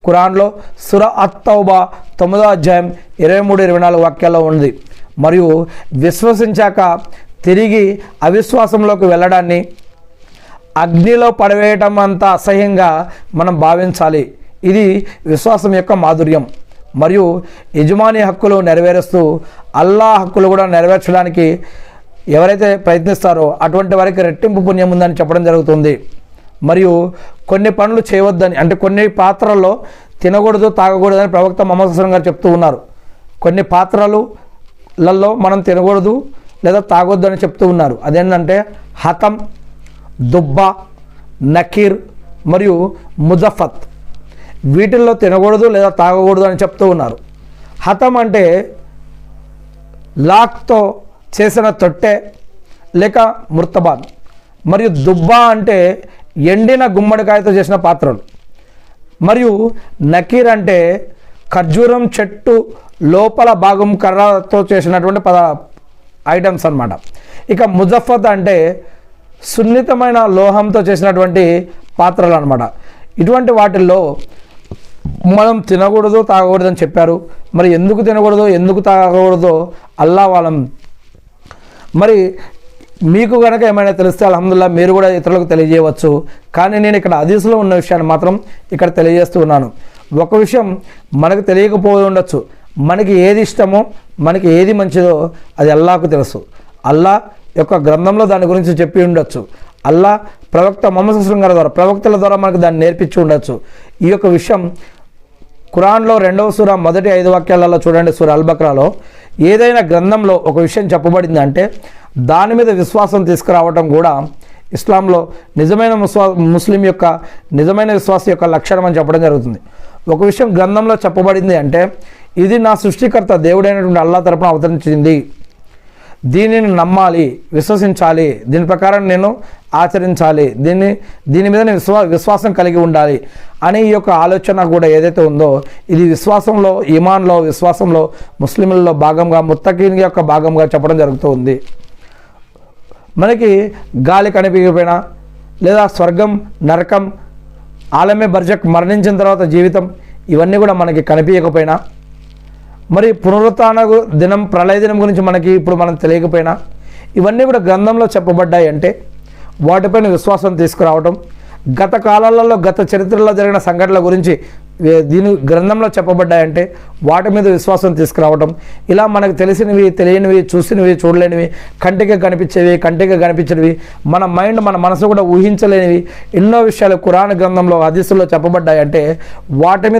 ఖురాన్లో సూరా అత్-తౌబా 9వ అధ్యాయం 23-24 వాక్యాల్లో ఉంది. మరియు విశ్వసించాక తిరిగి అవిశ్వాసంలోకి వెళ్ళడాన్ని అగ్నిలో పడవేయటం అంత అసహ్యంగా మనం భావించాలి. ఇది విశ్వాసం యొక్క మాధుర్యం. మరియు యజమాని హక్కులు నెరవేరుస్తూ అల్లాహ్ హక్కులు కూడా నెరవేర్చడానికి ఎవరైతే ప్రయత్నిస్తారో అటువంటి వారికి రెట్టింపు పుణ్యం ఉందని చెప్పడం జరుగుతుంది. మరియు కొన్ని పనులు చేయవద్దని, అంటే కొన్ని పాత్రల్లో తినకూడదు తాగకూడదని ప్రవక్త ముహమ్మద్ సల్లల్లాహు అలైహి వసల్లం గారు చెప్తూ ఉన్నారు. కొన్ని పాత్రలలో మనం తినకూడదు లేదా తాగొద్దు అని చెప్తూ ఉన్నారు. అదేంటంటే హతం, దుబ్బ, నకీర్ మరియు ముజఫత్. వీటిల్లో తినకూడదు లేదా తాగకూడదు అని చెప్తూ ఉన్నారు. హతం అంటే లాక్తో చేసిన తొట్టె లేక ముర్తబాన్. మరియు దుబ్బ అంటే ఎండిన గుమ్మడికాయతో చేసిన పాత్రలు. మరియు నకీర్ అంటే ఖర్జూరం చెట్టు లోపల భాగం కర్రతో చేసినటువంటి ఐటమ్స్ అన్నమాట. ఇక ముజఫత్ అంటే సున్నితమైన లోహంతో చేసినటువంటి పాత్రలు అన్నమాట. ఇటువంటి వాటిల్లో మనం తినకూడదు తాగకూడదు అని చెప్పారు. మరి ఎందుకు తినకూడదు ఎందుకు తాగకూడదో అల్లాహ్ ఆలం. మరి మీకు కనుక ఏమైనా తెలిస్తే అల్హమ్దులిల్లా మీరు కూడా ఇతరులకు తెలియజేయవచ్చు. కానీ నేను ఇక్కడ హదీసులో ఉన్న విషయాన్ని మాత్రం ఇక్కడ తెలియజేస్తూ ఉన్నాను. ఒక విషయం మనకు తెలియకపోయి ఉండొచ్చు. మనకి ఏది ఇష్టమో మనకి ఏది మంచిదో అది అల్లాహ్కు తెలుసు. అల్లాహ్ యొక్క గ్రంథంలో దాని గురించి చెప్పి ఉండొచ్చు. అల్లాహ్ ప్రవక్త ముహమ్మద్ సల్లల్లాహు అలైహి వసల్లం గారి ద్వారా ప్రవక్తల ద్వారా మనకు దాన్ని నేర్పించి ఉండొచ్చు. ఈ యొక్క విషయం ఖురాన్లో 2వ సూరా మొదటి 5 వాక్యాలలో చూడండి. సూరా అల్-బక్రాలో ఏదైనా గ్రంథంలో ఒక విషయం చెప్పబడింది అంటే దాని మీద విశ్వాసం తీసుకురావటం కూడా ఇస్లాంలో నిజమైన ముస్లిం యొక్క నిజమైన విశ్వాసం యొక్క లక్షణం అని చెప్పడం జరుగుతుంది. ఒక విషయం గ్రంథంలో చెప్పబడింది అంటే ఇది నా సృష్టికర్త దేవుడైనటువంటి అల్లాహ్ తరపున అవతరించింది, దీనిని నమ్మాలి, విశ్వసించాలి, దీని ప్రకారం నేను ఆచరించాలి, దీని మీద నేను విశ్వాసం కలిగి ఉండాలి అనే ఈ యొక్క ఆలోచన కూడా ఏదైతే ఉందో ఇది విశ్వాసంలో, ఈమాన్లో, విశ్వాసంలో ముస్లింలలో భాగంగా, ముత్తకీన్ యొక్క భాగంగా చెప్పడం జరుగుతూ ఉంది. మనకి గాలి కనిపించకపోయినా లేదా స్వర్గం, నరకం, ఆలమే బర్జక్, మరణించిన తర్వాత జీవితం, ఇవన్నీ కూడా మనకి కనిపించకపోయినా, మరి పునరుత్థాన దినం, ప్రళయ దినం గురించి మనం తెలియకపోయినా ఇవన్నీ కూడా గ్రంథంలో చెప్పబడ్డాయి అంటే వాటిపైన విశ్వాసం తీసుకురావటం, గత కాలాలలో గత చరిత్రలో జరిగిన సంఘటనల గురించి దీని గ్రంథంలో చెప్పబడ్డాయంటే వాటి మీద విశ్వాసం తీసుకురావటం, ఇలా మనకు తెలిసినవి, తెలియనివి, చూసినవి, చూడలేనివి, కంటికి కనిపించేవి, కంటికి కనిపించినవి, మన మైండ్, మన మనసు కూడా ఊహించలేనివి ఎన్నో విషయాలు ఖురాన్ గ్రంథంలో, హదీసుల్లో చెప్పబడ్డాయంటే వాటి మీద